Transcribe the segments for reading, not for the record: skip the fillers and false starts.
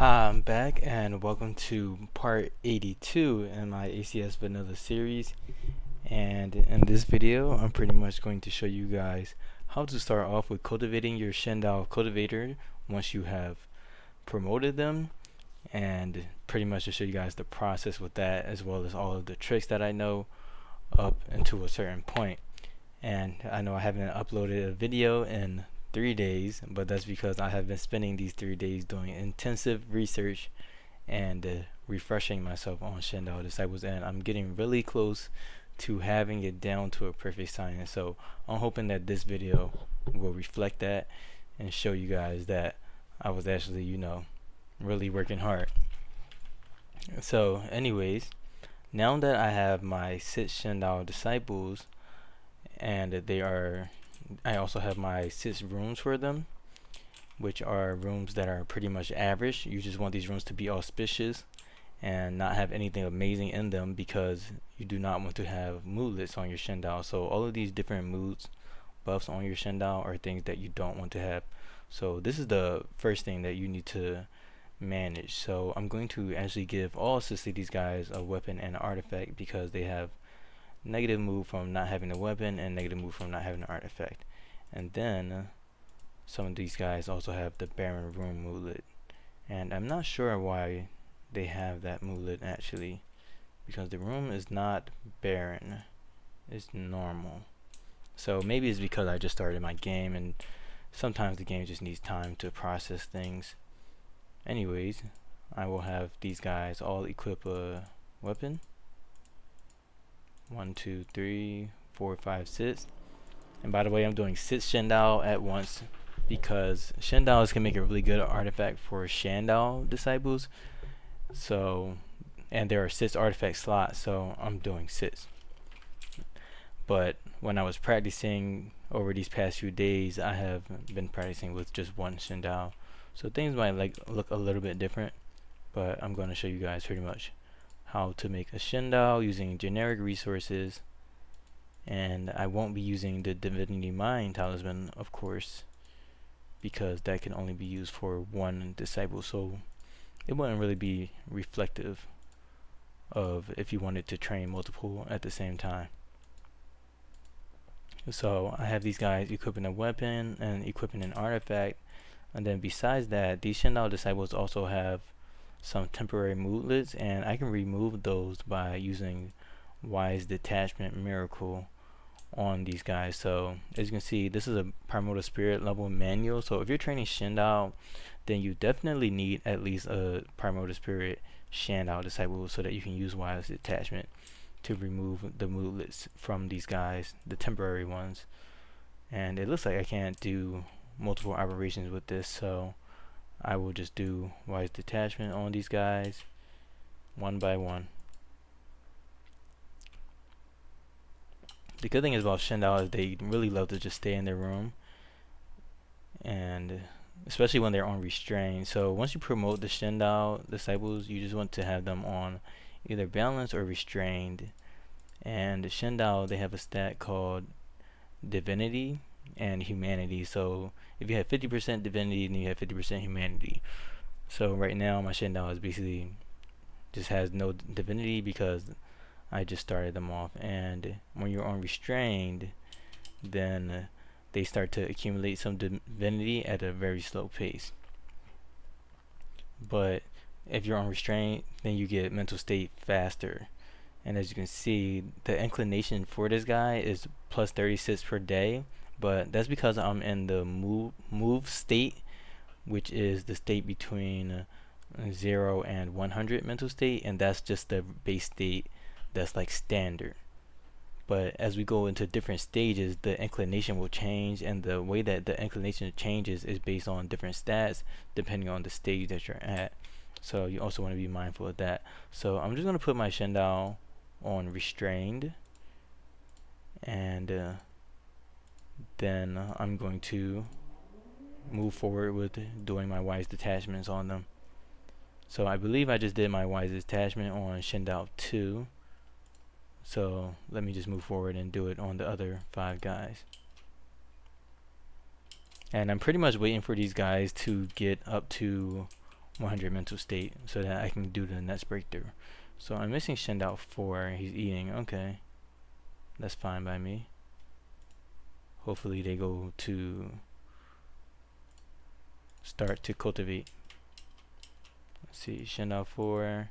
I'm back and welcome to part 82 in my ACS vanilla series. And in this video I'm pretty much going to show you guys how to start off with cultivating your Shendao cultivator once you have promoted them, and pretty much to show you guys the process with that, as well as all of the tricks that I know up until a certain point. And I know I haven't uploaded a video in 3 days, but that's because I have been spending these 3 days doing intensive research and refreshing myself on Shendao Disciples, and I'm getting really close to having it down to a perfect science. So I'm hoping that this video will reflect that and show you guys that I was actually, really working hard. So anyways, now that I have my 6 Shendao Disciples, and I also have my 6 rooms for them, which are rooms that are pretty much average. You just want these rooms to be auspicious and not have anything amazing in them, because you do not want to have moodlets on your Shendao. So all of these different moods buffs on your Shendao are things that you don't want to have. So this is the first thing that you need to manage. So I'm going to actually give all 6 of these guys a weapon and artifact, because they have negative move from not having a weapon and negative move from not having an artifact. And then some of these guys also have the Barren Room moodlet, and I'm not sure why they have that moodlet actually, because the room is not barren, it's normal. So maybe it's because I just started my game and sometimes the game just needs time to process things. Anyways, I will have these guys all equip a weapon. 1, 2, 3, 4, 5, 6. And by the way, I'm doing 6 Shendao at once, because Shendaos can make a really good artifact for Shendao disciples. So, and there are 6 artifact slots, so I'm doing 6. But when I was practicing over these past few days, I have been practicing with just 1 Shendao. So things might look a little bit different, but I'm going to show you guys pretty much how to make a Shendao using generic resources. And I won't be using the Divinity Mind Talisman, of course, because that can only be used for 1 disciple, so it wouldn't really be reflective of if you wanted to train multiple at the same time. So I have these guys equipping a weapon and equipping an artifact, and then besides that, these Shendao disciples also have some temporary moodlets, and I can remove those by using Wise Detachment Miracle on these guys. So as you can see, this is a primordial spirit level manual, so if you're training Shendao, then you definitely need at least a primordial spirit Shendao disciple, so that you can use Wise Detachment to remove the moodlets from these guys, the temporary ones. And it looks like I can't do multiple operations with this, so I will just do Wise Detachment on these guys one by one. The good thing is about Shendao is they really love to just stay in their room, and especially when they're on Restrain. So once you promote the Shendao disciples, you just want to have them on either Balanced or Restrained. And the Shendao, they have a stat called Divinity and Humanity. So if you have 50% Divinity, then you have 50% Humanity. So right now my Shendao is basically just has no Divinity, because I just started them off. And when you're on Restrained, then they start to accumulate some divinity at a very slow pace. But if you're on Restraint, then you get mental state faster. And as you can see, the inclination for this guy is plus 36 per day, but that's because I'm in the move state, which is the state between 0 and 100 mental state, and that's just the base state that's like standard. But as we go into different stages, the inclination will change, and the way that the inclination changes is based on different stats depending on the stage that you're at. So you also want to be mindful of that. So I'm just going to put my Shendao on Restrained, and then I'm going to move forward with doing my Wise Detachments on them. So I believe I just did my Wise Detachment on Shendao 2. So let me just move forward and do it on the other 5 guys. And I'm pretty much waiting for these guys to get up to 100 mental state so that I can do the next breakthrough. So I'm missing Shendao 4. He's eating. Okay, that's fine by me. Hopefully they go to start to cultivate. Let's see, Shendao 4.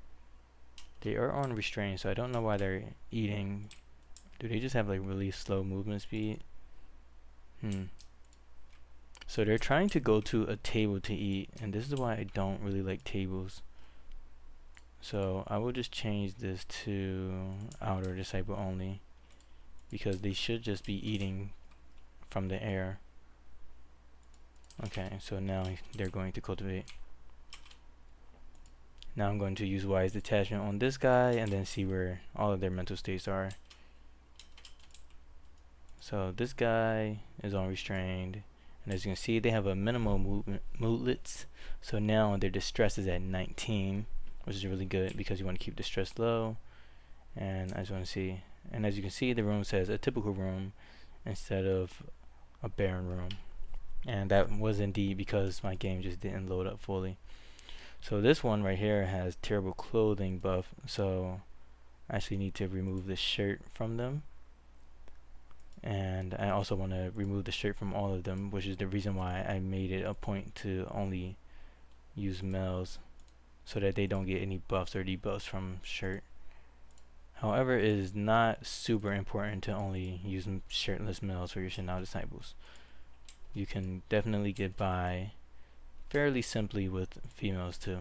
They are on Restrain, so I don't know why they're eating. Do they just have like really slow movement speed? So they're trying to go to a table to eat, and this is why I don't really like tables. So I will just change this to outer disciple only, because they should just be eating from the air. Okay, so now they're going to cultivate. Now I'm going to use wise detachment on this guy and then see where all of their mental states are. So this guy is on restrained, and as you can see they have a minimal movement moodlets, so now their distress is at 19, which is really good because you want to keep distress low. And I just want to see, and as you can see the room says a typical room instead of a barren room, and that was indeed because my game just didn't load up fully. So this one right here has terrible clothing buff, so I actually need to remove the shirt from them. And I also want to remove the shirt from all of them, which is the reason why I made it a point to only use males, so that they don't get any buffs or debuffs from shirt. However, it is not super important to only use shirtless males for your Shendao disciples. You can definitely get by fairly simply with females too.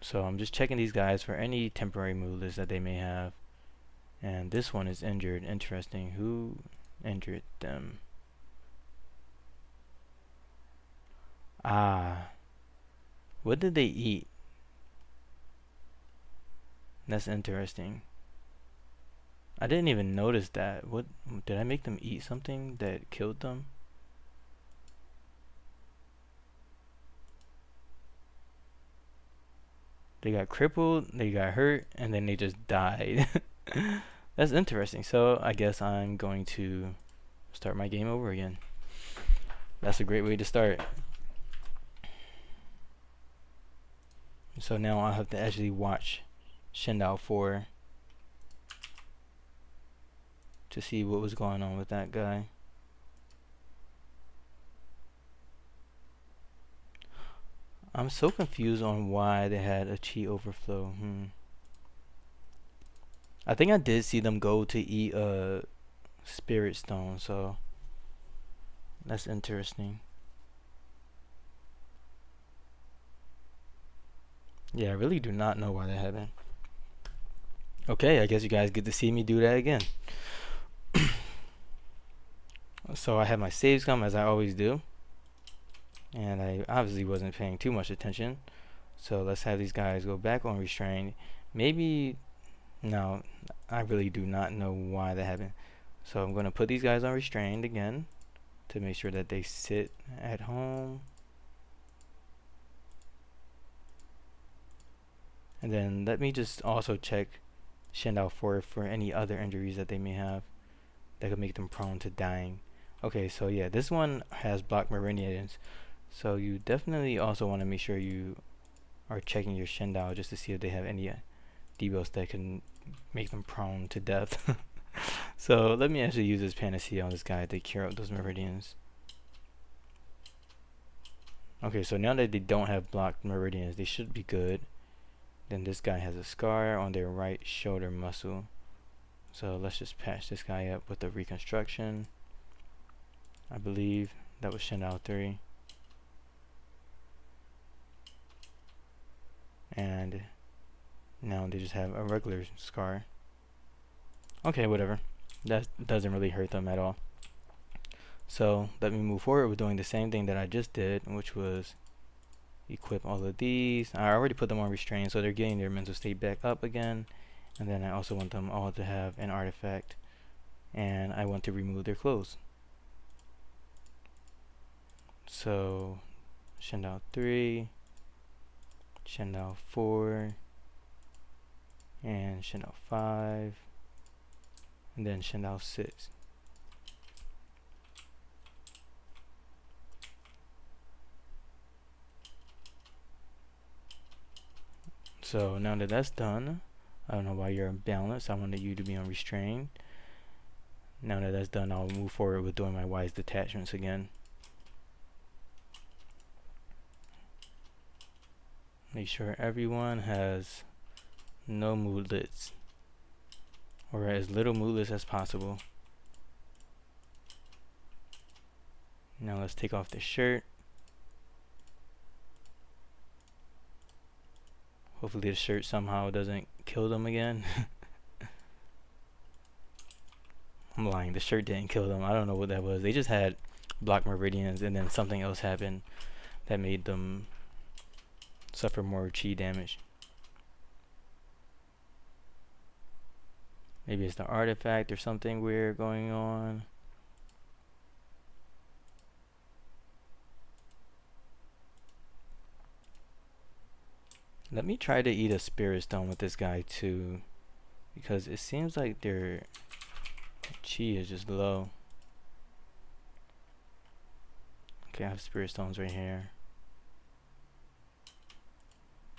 So I'm just checking these guys for any temporary moodlets that they may have. And this one is injured. Interesting. Who injured them? Ah. What did they eat? That's interesting. I didn't even notice that. What did I make them eat something that killed them? They got crippled, they got hurt, and then they just died. That's interesting. So I guess I'm going to start my game over again. That's a great way to start. So now I'll have to actually watch Shendao 4 to see what was going on with that guy. I'm so confused on why they had a chi overflow. I think I did see them go to eat a spirit stone, so that's interesting. Yeah, I really do not know why that happened. Okay, I guess you guys get to see me do that again. So I have my saves come as I always do, and I obviously wasn't paying too much attention. So let's have these guys go back on restrained. Maybe, no, I really do not know why that happened. So I'm going to put these guys on restrained again to make sure that they sit at home. And then let me just also check Shendao 4 for any other injuries that they may have that could make them prone to dying. Okay, so yeah, this one has blocked meridians, so you definitely also want to make sure you are checking your Shendao just to see if they have any debuffs that can make them prone to death. So let me actually use this panacea on this guy to cure up those meridians. Okay, so now that they don't have blocked meridians, they should be good. Then this guy has a scar on their right shoulder muscle, so let's just patch this guy up with the reconstruction. I believe that was Shendao 3. And now they just have a regular scar. Okay, whatever. That doesn't really hurt them at all. So let me move forward with doing the same thing that I just did, which was equip all of these. I already put them on restraint, so they're getting their mental state back up again. And then I also want them all to have an artifact, and I want to remove their clothes. So Shendao 3, Shendao 4, and Shendao 5, and then Shendao 6. So now that that's done, I don't know why you're unbalanced. I wanted you to be on Restrain. Now that that's done, I'll move forward with doing my wise detachments again. Make sure everyone has no moodlets, or as little moodlets as possible. Now let's take off the shirt. Hopefully the shirt somehow doesn't kill them again. I'm lying, the shirt didn't kill them. I don't know what that was. They just had block meridians and then something else happened that made them suffer more chi damage. Maybe it's the artifact or something weird going on. Let me try to eat a spirit stone with this guy too, because it seems like their chi is just low. Okay, I have spirit stones right here.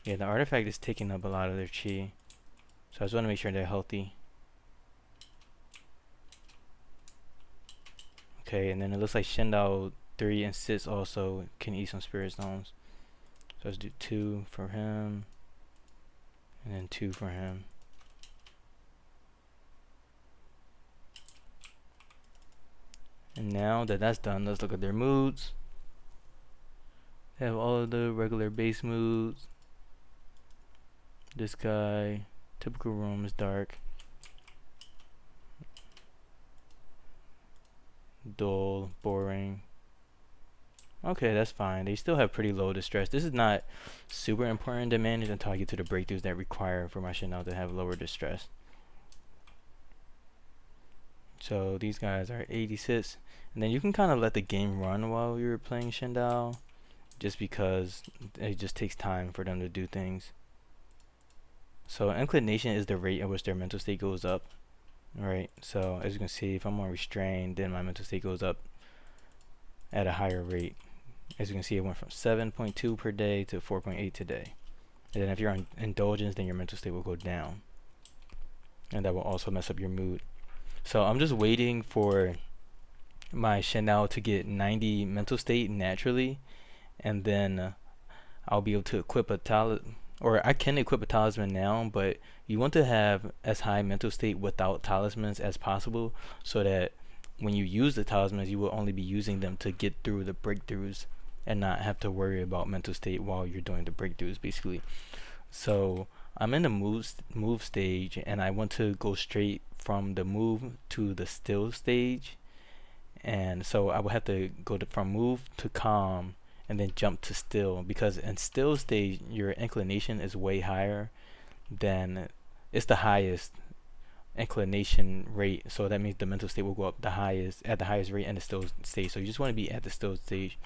Yeah, the artifact is taking up a lot of their chi, so I just want to make sure they're healthy. Okay, and then it looks like Shendao 3 and 6 also can eat some spirit stones. So let's do 2 for him, and then 2 for him. And now that that's done, let's look at their moods. They have all of the regular base moods. This guy, typical room is dark, dull, boring. Okay, that's fine. They still have pretty low distress. This is not super important to manage until I get to the breakthroughs that require for my Shendao to have lower distress. So these guys are 86, and then you can kind of let the game run while you're playing Shendao, just because it just takes time for them to do things. So inclination is the rate at which their mental state goes up, right? So as you can see, if I'm on Restrain, then my mental state goes up at a higher rate. As you can see, it went from 7.2 per day to 4.8 today. And then if you're on Indulgence, then your mental state will go down, and that will also mess up your mood. So I'm just waiting for my Shendao to get 90 mental state naturally, and then I'll be able to equip a talisman, or I can equip a talisman now, but you want to have as high mental state without talismans as possible, so that when you use the talismans, you will only be using them to get through the breakthroughs and not have to worry about mental state while you're doing the breakthroughs, basically. So I'm in the move stage, and I want to go straight from the move to the still stage, and so I will have to go from move to calm and then jump to still, because in still stage your inclination is way higher than, it's the highest inclination rate, so that means the mental state will go up the highest at the highest rate in the still stage. So you just want to be at the still stage,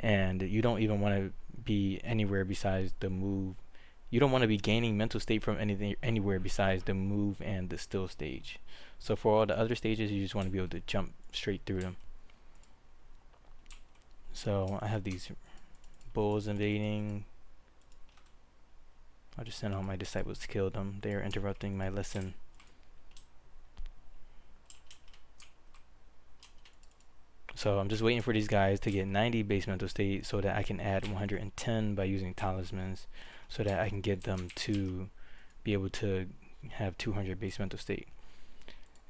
and you don't even want to be anywhere besides the move. You don't want to be gaining mental state from anything anywhere besides the move and the still stage. So for all the other stages, you just want to be able to jump straight through them. So I have these bulls invading. I'll just send all my disciples to kill them. They are interrupting my lesson. So I'm just waiting for these guys to get 90 base mental state so that I can add 110 by using talismans, so that I can get them to be able to have 200 base mental state.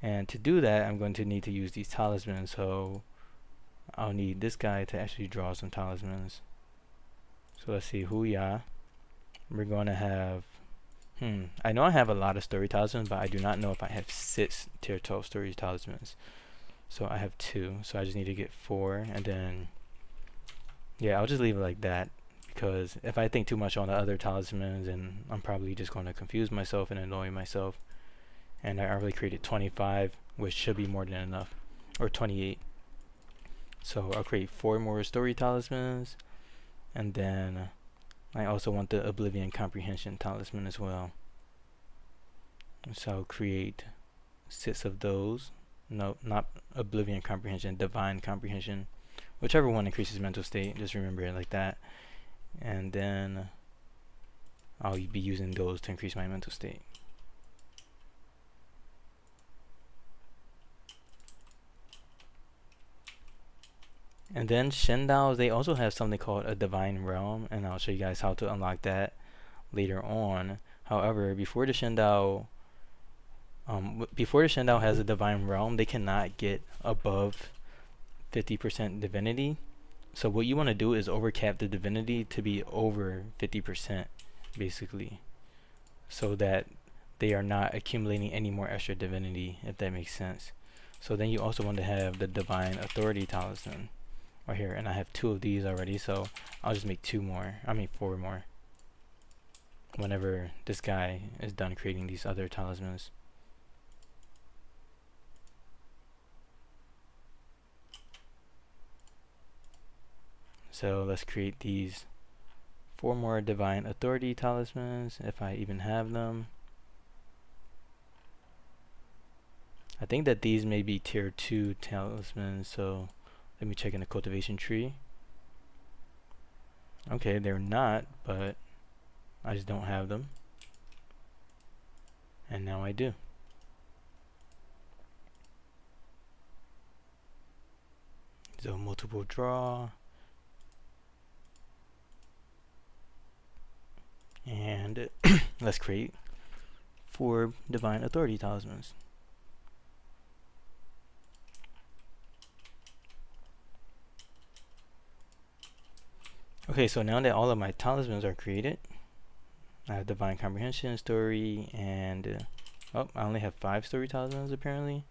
And to do that, I'm going to need to use these talismans, so I'll need this guy to actually draw some talismans. So let's see, Huya. We're going to have, I know I have a lot of story talismans, but I do not know if I have 6 tier 12 story talismans. So I have 2, so I just need to get 4, and then, yeah, I'll just leave it like that, because if I think too much on the other talismans, and I'm probably just going to confuse myself and annoy myself. And I already created 25, which should be more than enough, or 28. So I'll create 4 more story talismans, and then I also want the Oblivion Comprehension talisman as well. So I'll create 6 of those. No, not Oblivion Comprehension, Divine Comprehension. Whichever one increases mental state, just remember it like that. And then I'll be using those to increase my mental state. And then Shendaos, they also have something called a Divine Realm, and I'll show you guys how to unlock that later on. However, before the Shendao has a Divine Realm, they cannot get above 50% divinity. So what you want to do is overcap the divinity to be over 50%, basically, so that they are not accumulating any more extra divinity, if that makes sense. So then you also want to have the Divine Authority Talisman right here, and I have 2 of these already, so I'll just make 4 more whenever this guy is done creating these other talismans. So let's create these 4 more Divine Authority Talismans, if I even have them. I think that these may be tier 2 talismans, so let me check in the cultivation tree. Okay, they're not, but I just don't have them. And now I do. So multiple draw. And let's create 4 Divine Authority Talismans. Okay, so now that all of my talismans are created, I have Divine Comprehension, Story, and I only have 5 Story talismans apparently.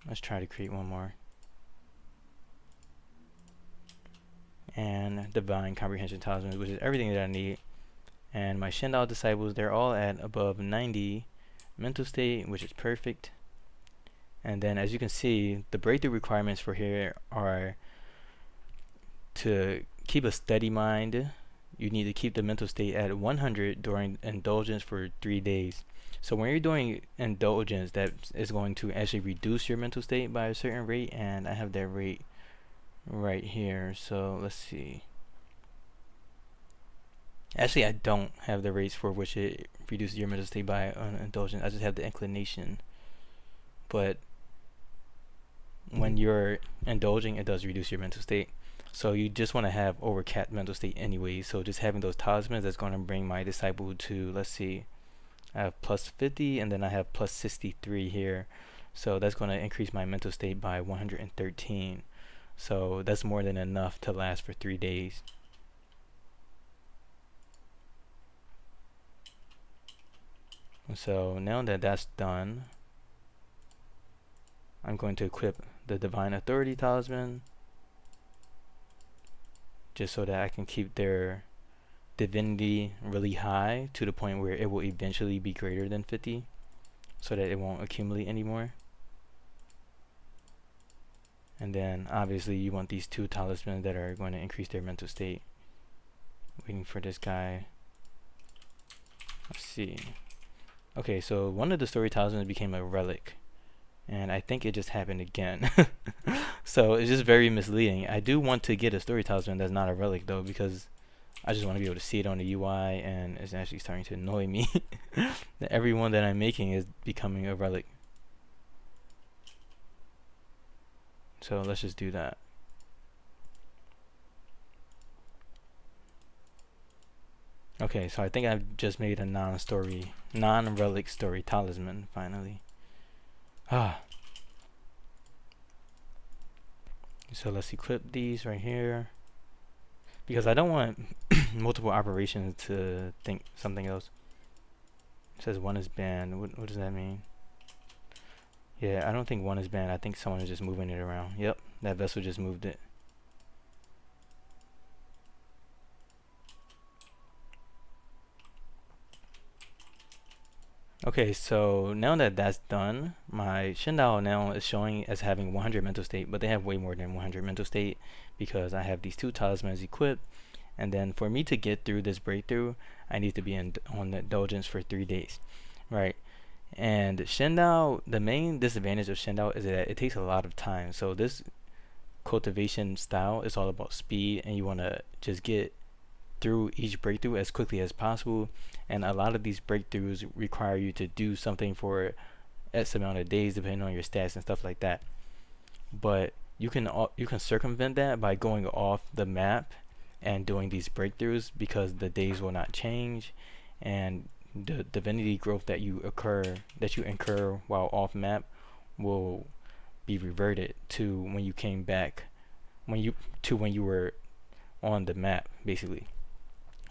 Let's try to create 1 more. And Divine Comprehension talismans, which is everything that I need. And my Shendao disciples, they're all at above 90 mental state, which is perfect. And then as you can see, the breakthrough requirements for here are to keep a steady mind. You need to keep the mental state at 100 during indulgence for 3 days. So when you're doing indulgence, that is going to actually reduce your mental state by a certain rate, and I have that rate right here. So let's see. Actually, I don't have the rates for which it reduces your mental state by an indulgence. I just have the inclination. But when you're indulging, it does reduce your mental state. So you just want to have overcapped mental state anyway. So just having those talismans, that's going to bring my disciple to, let's see, I have plus 50, and then I have plus 63 here. So that's going to increase my mental state by 113. So that's more than enough to last for 3 days. So now that that's done, I'm going to equip the Divine Authority Talisman, just so that I can keep their divinity really high to the point where it will eventually be greater than 50, so that it won't accumulate anymore. And then obviously you want these 2 talismans that are going to increase their mental state. Waiting for this guy. Let's see. Okay, so one of the story talismans became a relic, and I think it just happened again. So it's just very misleading. I do want to get a story talisman that's not a relic though, because I just want to be able to see it on the UI, and it's actually starting to annoy me that every one that I'm making is becoming a relic. So let's just do that. Okay, so I think I've just made a non-relic story talisman finally. So let's equip these right here, because I don't want multiple operations to think something else. It says 1 is banned. What does that mean? Yeah, I don't think 1 is banned. I think someone is just moving it around. Yep, that vessel just moved it. Okay, so now that that's done, my Shendao now is showing as having 100 mental state, but they have way more than 100 mental state because I have these 2 talismans equipped. And then for me to get through this breakthrough, I need to be on the indulgence for 3 days, right? And Shendao, the main disadvantage of Shendao is that it takes a lot of time. So this cultivation style is all about speed, and you want to just get through each breakthrough as quickly as possible, and a lot of these breakthroughs require you to do something for X amount of days depending on your stats and stuff like that. But you can circumvent that by going off the map and doing these breakthroughs, because the days will not change, and the divinity growth that you incur while off map will be reverted to when you came back, when you were on the map, basically.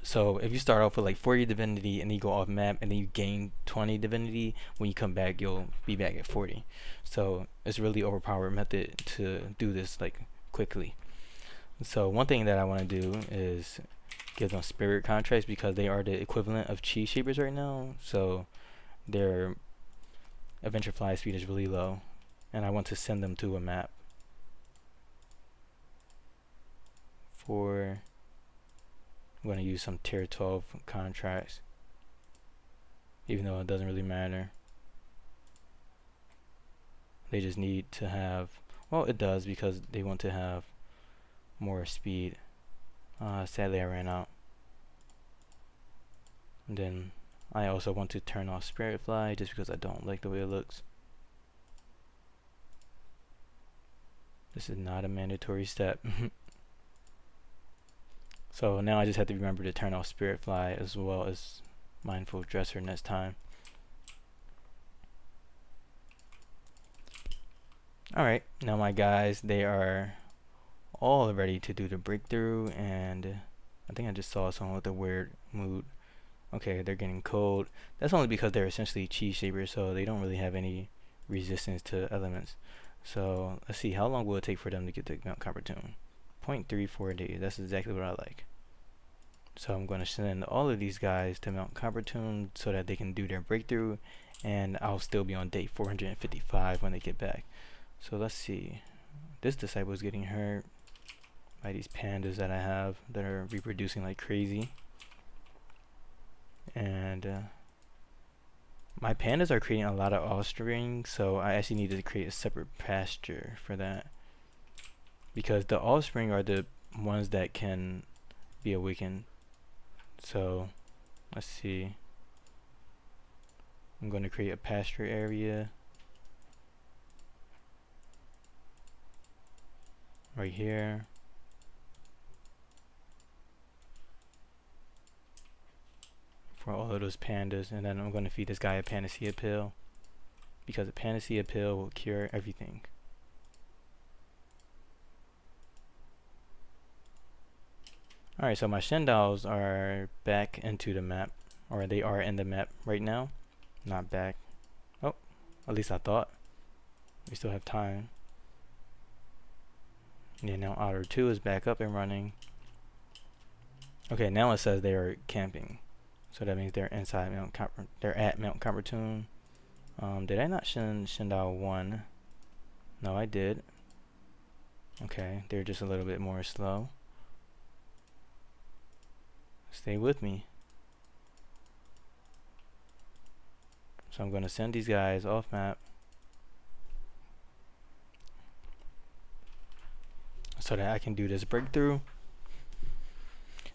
So if you start off with like 40 divinity and then you go off map and then you gain 20 divinity, when you come back you'll be back at 40. So it's really overpowered method to do this like quickly. So one thing that I want to do is give them spirit contracts, because they are the equivalent of chi shapers right now. So their adventure fly speed is really low, and I want to send them to a map. I'm going to use some tier 12 contracts, even though it doesn't really matter. They just need to have, well, it does, because they want to have more speed. Sadly I ran out. And then I also want to turn off Spirit Fly, just because I don't like the way it looks. This is not a mandatory step. So now I just have to remember to turn off Spirit Fly as well as Mindful Dresser next time. Alright, now my guys, they are all ready to do the breakthrough, and I think I just saw someone with a weird mood. Okay, they're getting cold. That's only because they're essentially chi shapers, so they don't really have any resistance to elements. So let's see, how long will it take for them to get to Mt Coppertomb? 0.34 days. That's exactly what I like. So I'm going to send all of these guys to Mt Coppertomb so that they can do their breakthrough, and I'll still be on day 455 when they get back. So let's see. This disciple is getting hurt by these pandas that I have that are reproducing like crazy. And my pandas are creating a lot of offspring, so I actually need to create a separate pasture for that, because the offspring are the ones that can be awakened. So let's see. I'm going to create a pasture area right here. For all of those pandas, and then I'm going to feed this guy a panacea pill, because a panacea pill will cure everything. Alright, so my Shendaos are back into the map, or they are in the map right now. Not back. Oh, at least I thought. We still have time. Yeah, now Otter 2 is back up and running. Okay, now it says they are camping. So that means they're inside they're at Mt Coppertomb. Did I not send Shendao 1? No, I did. Okay, they're just a little bit more slow. Stay with me. So I'm going to send these guys off map so that I can do this breakthrough.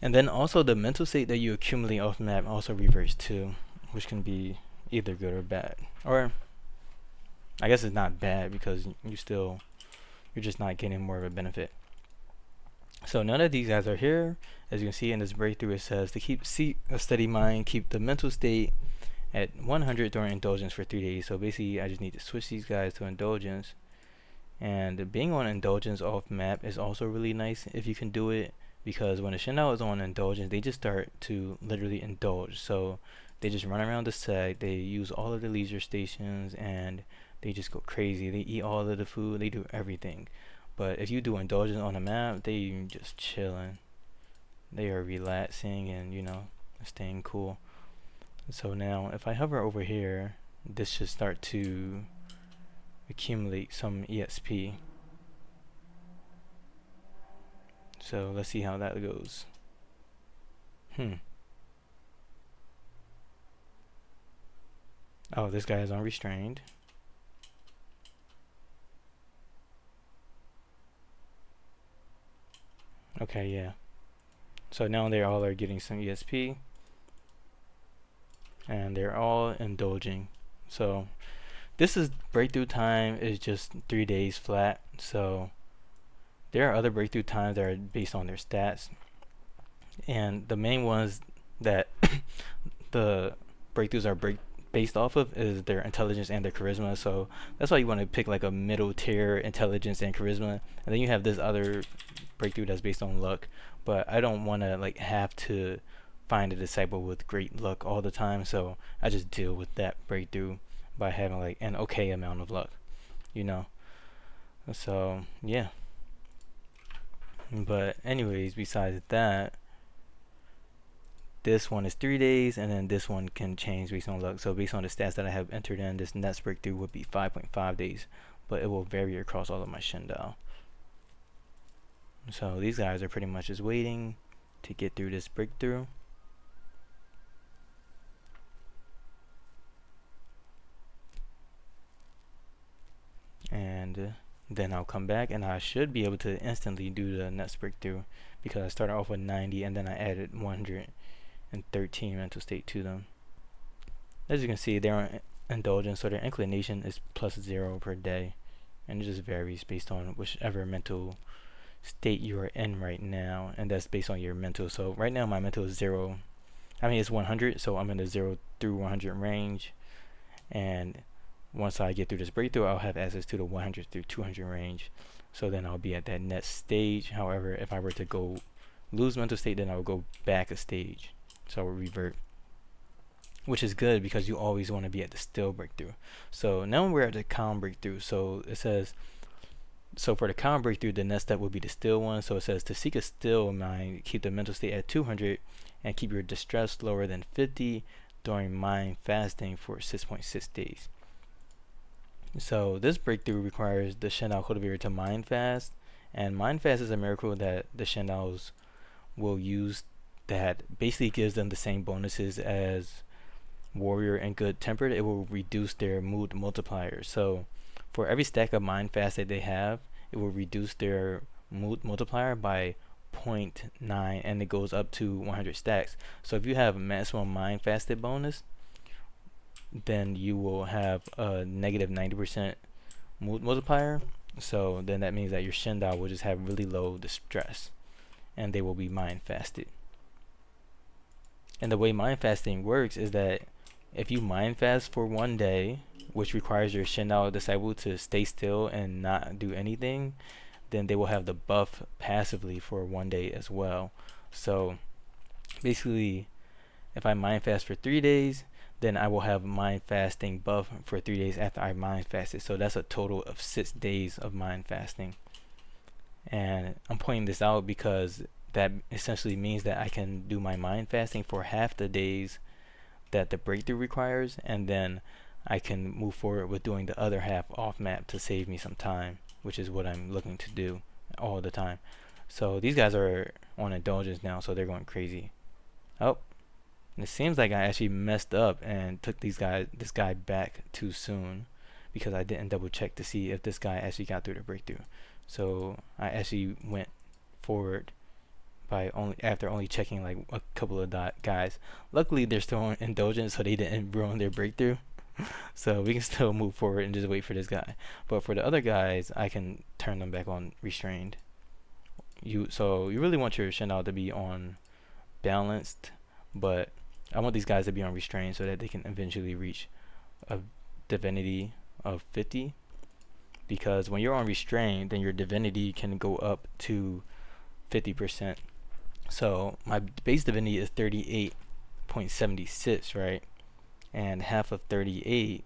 And then also the mental state that you accumulate off map also reverts too, which can be either good or bad. Or I guess it's not bad, because you're just not getting more of a benefit. So none of these guys are here. As you can see in this breakthrough, it says to keep a steady mind, keep the mental state at 100 during Indulgence for 3 days. So basically I just need to switch these guys to Indulgence. And being on Indulgence off map is also really nice if you can do it, because when a Shendao is on Indulgence, they just start to literally indulge. So they just run around the sect, they use all of the leisure stations, and they just go crazy. They eat all of the food, they do everything. But if you do Indulgence on a map, they just chilling. They are relaxing and, you know, staying cool. So now if I hover over here, this should start to accumulate some EXP. So let's see how that goes. Oh, this guy is on Restrained. Okay, yeah. So now they all are getting some ESP, and they're all indulging. So this is breakthrough time is just 3 days flat. So there are other breakthrough times that are based on their stats, and the main ones that the breakthroughs are based off of is their intelligence and their charisma. So that's why you want to pick like a middle tier intelligence and charisma, and then you have this other breakthrough that's based on luck. But I don't want to like have to find a disciple with great luck all the time, so I just deal with that breakthrough by having like an okay amount of luck, you know. So yeah. But anyways, besides that, this one is 3 days, and then this one can change based on luck. So based on the stats that I have entered in, this next breakthrough would be 5.5 days, but it will vary across all of my Shendao. So these guys are pretty much just waiting to get through this breakthrough. And then I'll come back, and I should be able to instantly do the next breakthrough because I started off with 90 and then I added 113 mental state to them. As you can see, they're on indulgence, so their inclination is +0 per day, and it just varies based on whichever mental state you are in right now, and that's based on your mental. So right now my mental is 0. I mean, it's 100, so I'm in the 0 through 100 range, and once I get through this breakthrough, I'll have access to the 100 through 200 range. So then I'll be at that next stage. However, if I were to go lose mental state, then I would go back a stage. So I would revert, which is good because you always want to be at the still breakthrough. So now we're at the calm breakthrough. So it says, so for the calm breakthrough, the next step would be the still one. So it says to seek a still mind, keep the mental state at 200 and keep your distress lower than 50 during mind fasting for 6.6 days. So this breakthrough requires the Shendao cultivator to mind fast, and mind fast is a miracle that the Shendaos will use that basically gives them the same bonuses as warrior and good tempered. It will reduce their mood multiplier. So for every stack of mind fast that they have, it will reduce their mood multiplier by 0.9, and it goes up to 100 stacks. So if you have maximum mind fasted bonus, then you will have a negative 90% mood multiplier. So then that means that your Shendao will just have really low distress, and they will be mind fasted. And the way mind fasting works is that if you mind fast for 1 day, which requires your Shendao disciple to stay still and not do anything, then they will have the buff passively for 1 day as well. So basically, if I mind fast for 3 days, then I will have mind fasting buff for 3 days after I mind fasted. So that's a total of 6 days of mind fasting. And I'm pointing this out because that essentially means that I can do my mind fasting for half the days that the breakthrough requires, and then I can move forward with doing the other half off map to save me some time, which is what I'm looking to do all the time. So these guys are on indulgence now, so they're going crazy. Oh, and it seems like I actually messed up and took this guy back too soon because I didn't double check to see if this guy actually got through the breakthrough. So I actually went forward by after only checking like a couple of guys. Luckily they're still on indulgence, so they didn't ruin their breakthrough. So we can still move forward and just wait for this guy. But for the other guys, I can turn them back on restrained. So you really want your Shendao to be on balanced, but I want these guys to be on restrained so that they can eventually reach a divinity of 50. Because when you're on restrained, then your divinity can go up to 50%. So my base divinity is 38.76, right? And half of 38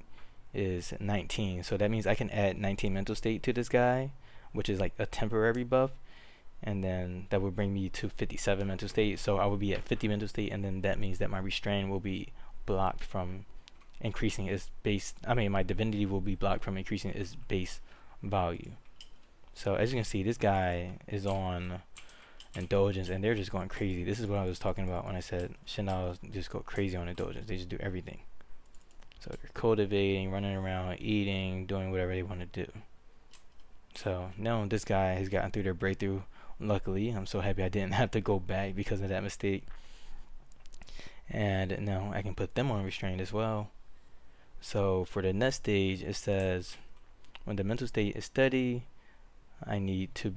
is 19. So that means I can add 19 mental state to this guy, which is like a temporary buff. And then that would bring me to 57 mental state. So I would be at 50 mental state, and then that means that my restrain will be blocked from increasing its base. My divinity will be blocked from increasing its base value. So as you can see, this guy is on indulgence, and they're just going crazy. This is what I was talking about when I said Shendaos just go crazy on indulgence. They just do everything. So they're cultivating, running around, eating, doing whatever they want to do. So now this guy has gotten through their breakthrough Luckily, I'm so happy I didn't have to go back because of that mistake. And now I can put them on restrained as well. So for the next stage, it says when the mental state is steady, I need to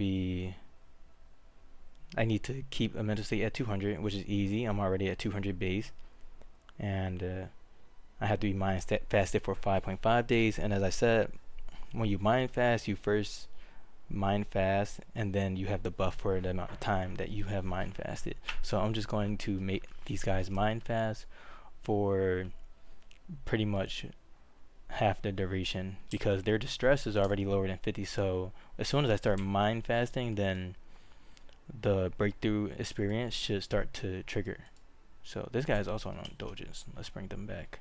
keep a mental state at 200, which is easy. I'm already at 200 base, and I have to be mind fasted for 5.5 days. And as I said, when you mind fast, you first mind fast, and then you have the buff for the amount of time that you have mind fasted. So I'm just going to make these guys mind fast for pretty much half the duration because their distress is already lower than 50. So as soon as I start mind fasting, then the breakthrough experience should start to trigger. So this guy is also on Indulgence. Let's bring them back.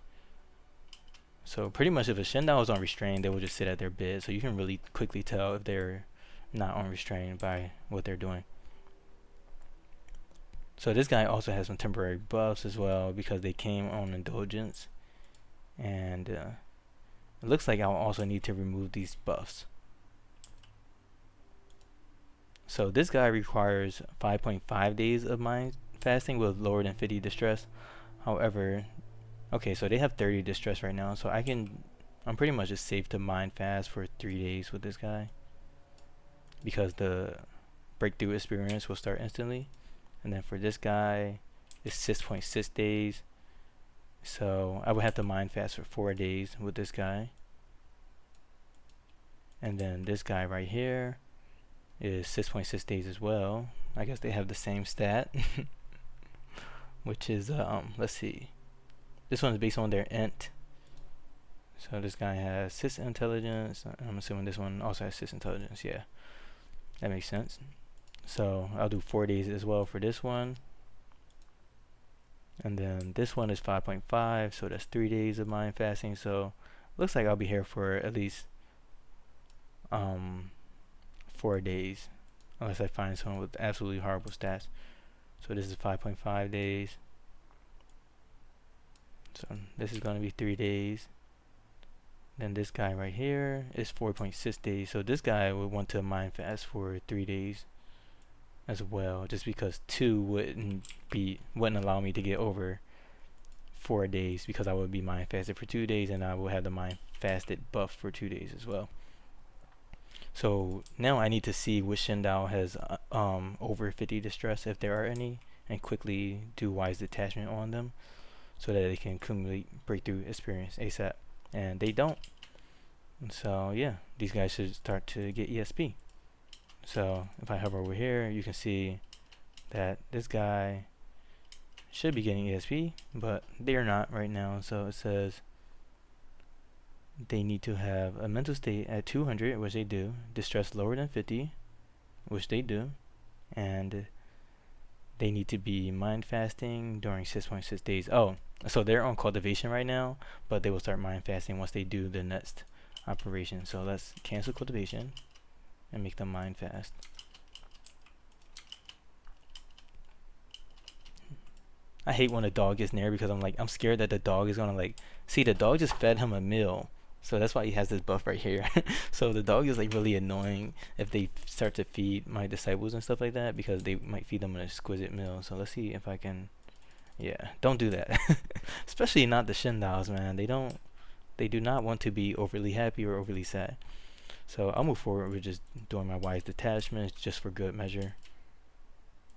So pretty much if a Shendao is on Restrain, they will just sit at their bed. So you can really quickly tell if they're not on Restrain by what they're doing. So this guy also has some temporary buffs as well because they came on Indulgence. And it looks like I'll also need to remove these buffs. So this guy requires 5.5 days of mind fasting with lower than 50 distress. However, okay, so they have 30 distress right now, so I'm pretty much just safe to mind fast for 3 days with this guy because the breakthrough experience will start instantly. And then for this guy, it's 6.6 days. So I would have to mind fast for 4 days with this guy. And then this guy right here is 6.6 days as well. I guess they have the same stat, which is let's see. This one is based on their int. So this guy has 6 intelligence. I'm assuming this one also has 6 intelligence. Yeah, that makes sense. So I'll do 4 days as well for this one. And then this one is 5.5, so that's 3 days of mind fasting. So looks like I'll be here for at least 4 days, unless I find someone with absolutely horrible stats. So this is 5.5 days. So this is going to be 3 days. Then this guy right here is 4.6 days. So this guy would want to mind fast for 3 days as well, just because 2 wouldn't allow me to get over 4 days because I would be mind fasted for 2 days and I will have the mind fasted buff for 2 days as well. So now I need to see which Shendao has over 50 distress, if there are any, and quickly do wise detachment on them so that they can accumulate breakthrough experience ASAP. And they don't. So yeah, these guys should start to get ESP. So if I hover over here, you can see that this guy should be getting ESP, but they're not right now. So it says they need to have a mental state at 200, which they do, distress lower than 50, which they do, and they need to be mind fasting during 6.6 days. Oh, so they're on cultivation right now, but they will start mind fasting once they do the next operation. So let's cancel cultivation and make them mind fast. I hate when a dog gets near because I'm scared that the dog is gonna see, the dog just fed him a meal. So that's why he has this buff right here. So the dog is really annoying if they start to feed my disciples and stuff like that, because they might feed them an exquisite meal. So let's see if I can, yeah, don't do that. Especially not the Shendaos, man. They do not want to be overly happy or overly sad. So I'll move forward with just doing my wise detachments just for good measure.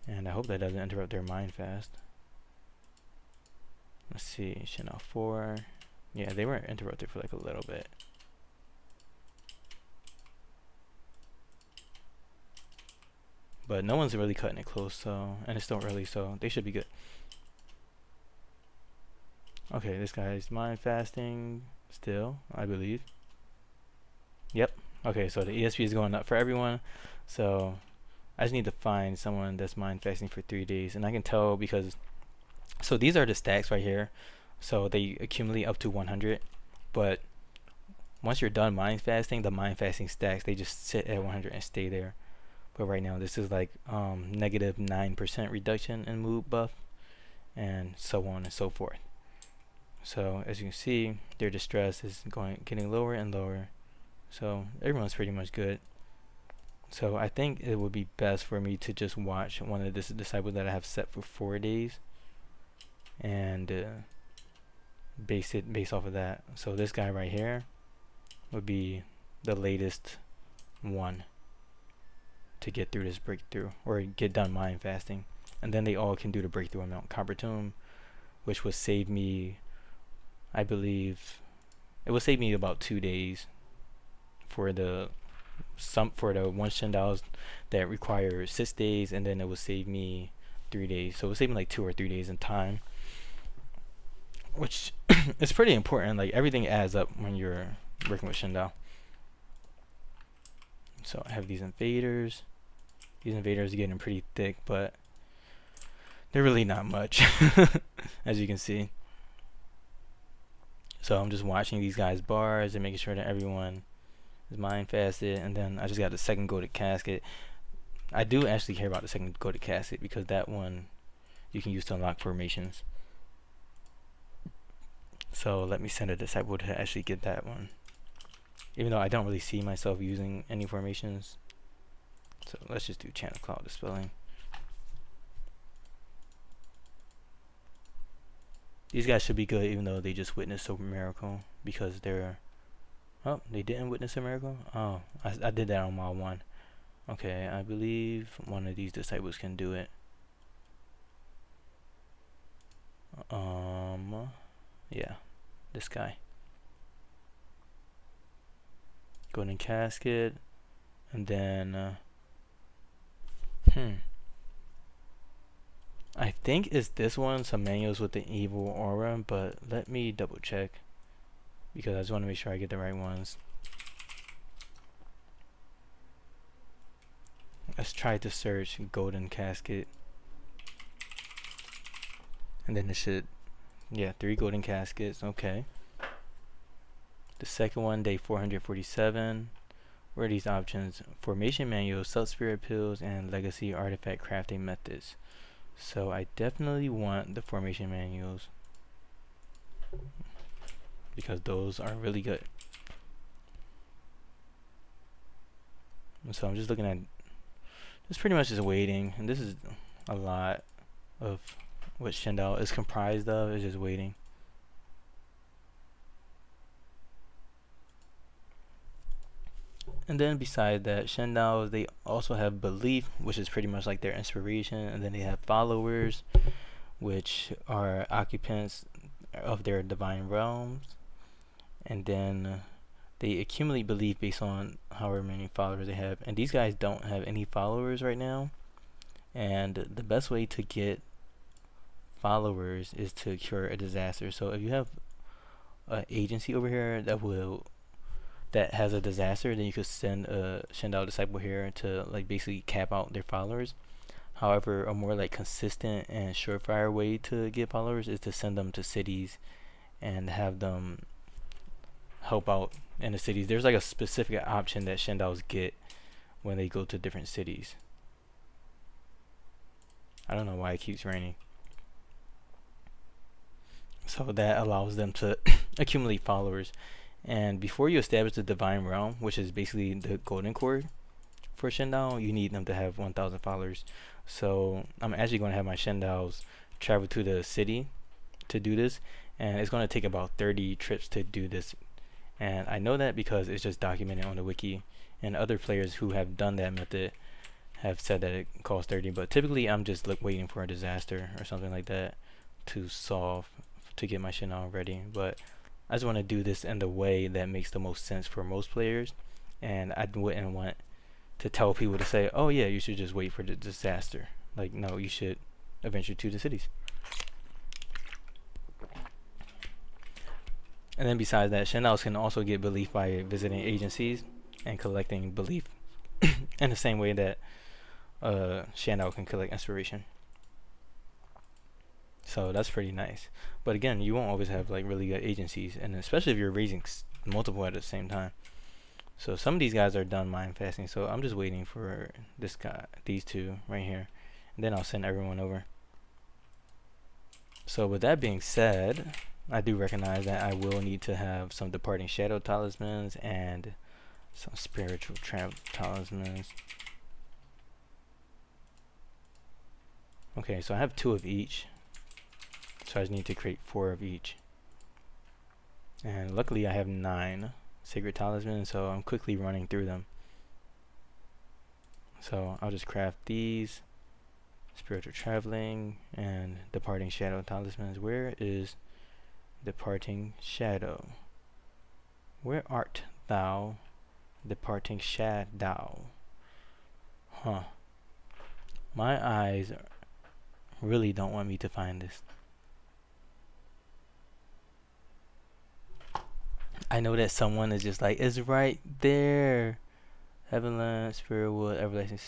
And I hope that doesn't interrupt their mind fast. Let's see, Shendao 4. Yeah, they were interrupted for a little bit. But no one's really cutting it close, so, and it's still early, so they should be good. Okay, this guy's mind fasting still, I believe. Yep. Okay, so the ESP is going up for everyone. So I just need to find someone that's mind fasting for 3 days, and I can tell because, so these are the stacks right here. So they accumulate up to 100, but once you're done mind fasting, the mind fasting stacks, they just sit at 100 and stay there. But right now this is negative 9% reduction in mood buff, and so on and so forth. So as you can see, their distress is getting lower and lower. So everyone's pretty much good. So I think it would be best for me to just watch one of this disciples that I have set for 4 days and base off of that. So this guy right here would be the latest one to get through this breakthrough or get done mind fasting, and then they all can do the breakthrough on Mount Coppertomb, which would save me, I believe it would save me about 2 days for the one Shendaos that require 6 days, and then it would save me 3 days. So it would save me like 2 or 3 days in time, which is pretty important. Like everything adds up when you're working with Shendao. So I have these invaders. These invaders are getting pretty thick, but they're really not much, as you can see. So I'm just watching these guys' bars and making sure that everyone is mind fasted, and then I just got the second Golden Casket. I do actually care about the second Golden Casket because that one you can use to unlock formations. So let me send a disciple to actually get that one, even though I don't really see myself using any formations. So let's just do Chant of Cloud Dispelling. These guys should be good, even though they just witnessed a miracle, because they're... Oh, they didn't witness a miracle? Oh, I did that on mile 1. Okay, I believe one of these disciples can do it. Yeah, this guy. Golden Casket, and then I think it's this one, some manuals with the evil aura, but let me double check because I just want to make sure I get the right ones. Let's try to search Golden Casket, and then it should, yeah, 3 Golden Caskets. Okay. The second one, day 447. Where are these options? Formation manuals, sub-spirit pills, and legacy artifact crafting methods. So I definitely want the formation manuals because those are really good. And so I'm just looking at, just pretty much just waiting, and this is a lot of what Shendao is comprised of, is just waiting. And then besides that, Shendaos, they also have belief, which is pretty much like their inspiration, and then they have followers, which are occupants of their divine realms, and then they accumulate belief based on however many followers they have. And these guys don't have any followers right now, and the best way to get followers is to cure a disaster. So if you have an agency over here that has a disaster, then you could send a Shendao disciple here to like basically cap out their followers. However, a more like consistent and surefire way to get followers is to send them to cities and have them help out in the cities. There's like a specific option that Shendaos get when they go to different cities. I don't know why it keeps raining. So that allows them to accumulate followers. And before you establish the divine realm, which is basically the golden core for Shendao, you need them to have 1,000 followers. So I'm actually going to have my Shendaos travel to the city to do this, and it's going to take about 30 trips to do this. And I know that because it's just documented on the wiki, and other players who have done that method have said that it costs 30, but typically I'm just waiting for a disaster or something like that to solve to get my Shendao ready. But I just want to do this in the way that makes the most sense for most players, and I wouldn't want to tell people to say, oh yeah, you should just wait for the disaster. Like, no, you should adventure to the cities. And then besides that, Shendaos can also get belief by visiting agencies and collecting belief in the same way that Shendao can collect inspiration. So that's pretty nice. But again, you won't always have like really good agencies, and especially if you're raising multiple at the same time. So some of these guys are done mind fasting, so I'm just waiting for this guy, these two right here, and then I'll send everyone over. So with that being said, I do recognize that I will need to have some departing shadow talismans and some spiritual trap talismans. Okay, so I have 2 of each, so I just need to create 4 of each. And luckily I have 9 sacred talismans, so I'm quickly running through them. So I'll just craft these spiritual traveling and departing shadow talismans. Where is departing shadow? Where art thou, departing Shendaos? Huh. My eyes really don't want me to find this. I know that someone is just like, it's right there. Heavenland, Spirit Wood, Everlasting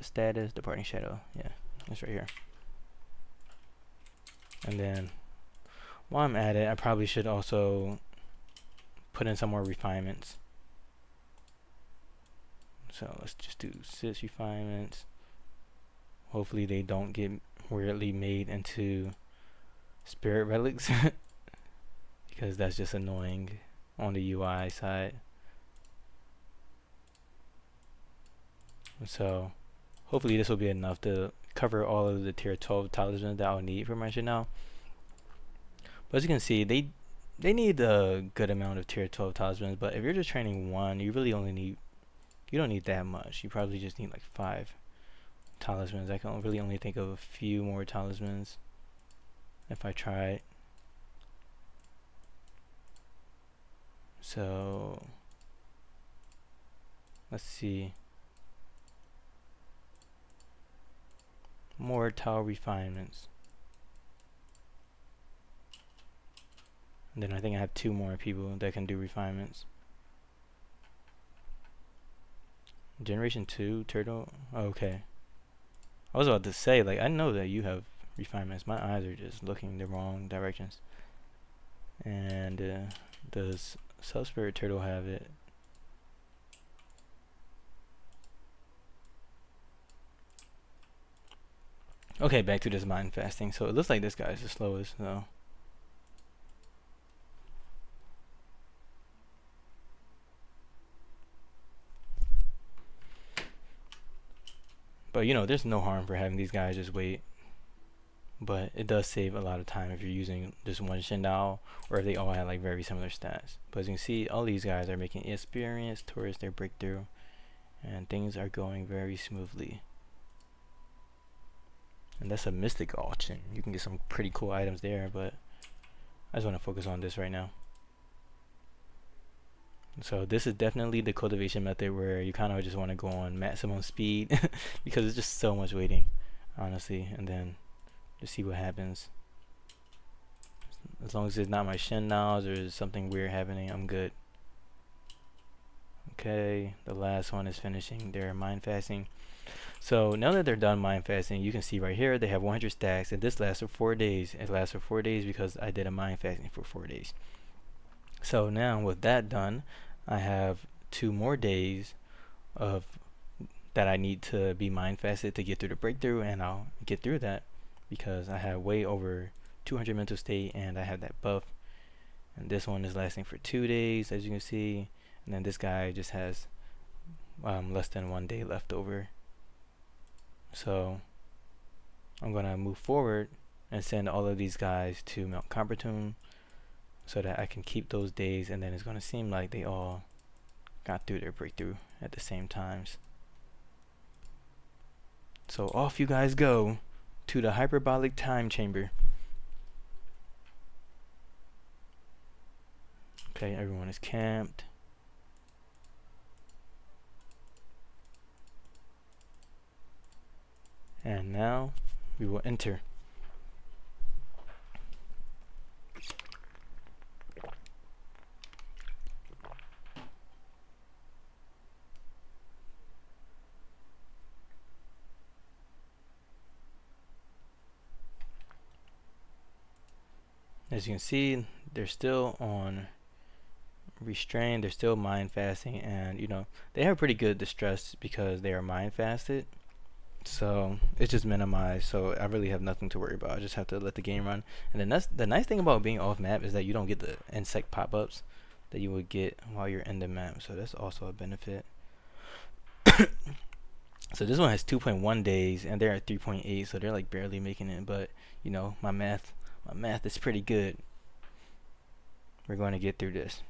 Status, Departing Shadow. Yeah, it's right here. And then, while I'm at it, I probably should also put in some more refinements. So let's just do 6 refinements. Hopefully they don't get weirdly made into spirit relics, because that's just annoying on the UI side. So hopefully this will be enough to cover all of the tier 12 talismans that I'll need for my Shenao. But as you can see, they need a good amount of tier 12 talismans, but if you're just training 1, you really only need, you don't need that much. You probably just need like 5 talismans. I can really only think of a few more talismans if I try it. So let's see. More tile refinements. And then I think I have 2 more people that can do refinements. Generation 2 turtle. Oh, okay. I was about to say, like, I know that you have refinements. My eyes are just looking the wrong directions. And does Self-Spirit Turtle have it? Okay, back to this mind fasting. So it looks like this guy is the slowest, though. But you know, there's no harm for having these guys just wait. But it does save a lot of time if you're using just one Shendao, or if they all have like very similar stats. But as you can see, all these guys are making experience towards their breakthrough, and things are going very smoothly. And that's a mystic auction. You can get some pretty cool items there, but I just want to focus on this right now. So this is definitely the cultivation method where you kind of just want to go on maximum speed because it's just so much waiting, honestly, and then just see what happens. As long as it's not my Shendaos or something weird happening, I'm good. Okay, the last one is finishing their mind fasting. So now that they're done mind fasting, you can see right here they have 100 stacks, and this lasts for 4 days. It lasts for 4 days because I did a mind fasting for 4 days. So now with that done, I have 2 more days of that I need to be mind fasted to get through the breakthrough, and I'll get through that because I have way over 200 mental state and I have that buff. And this one is lasting for 2 days, as you can see, and then this guy just has less than 1 day left over. So I'm gonna move forward and send all of these guys to Mt Coppertomb so that I can keep those days, and then it's gonna seem like they all got through their breakthrough at the same times. So off you guys go to the hyperbolic time chamber. Okay, everyone is camped. And now we will enter. As you can see, they're still on Restrain, they're still mind fasting, and you know, they have pretty good distress because they are mind fasted. So it's just minimized, so I really have nothing to worry about. I just have to let the game run. And then that's the nice thing about being off map, is that you don't get the insect pop-ups that you would get while you're in the map, so that's also a benefit. So this one has 2.1 days, and they're at 3.8, so they're like barely making it. But you know, my math is pretty good. We're going to get through this.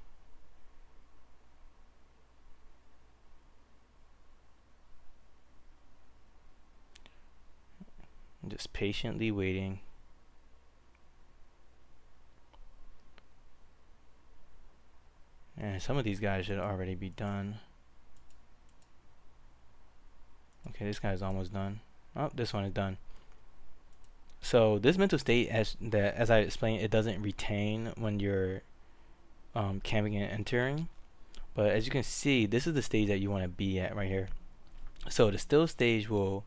I'm just patiently waiting. And some of these guys should already be done. Okay, this guy's almost done. Oh, this one is done. So this mental state, as I explained, it doesn't retain when you're camping and entering. But as you can see, this is the stage that you want to be at right here. So the still stage will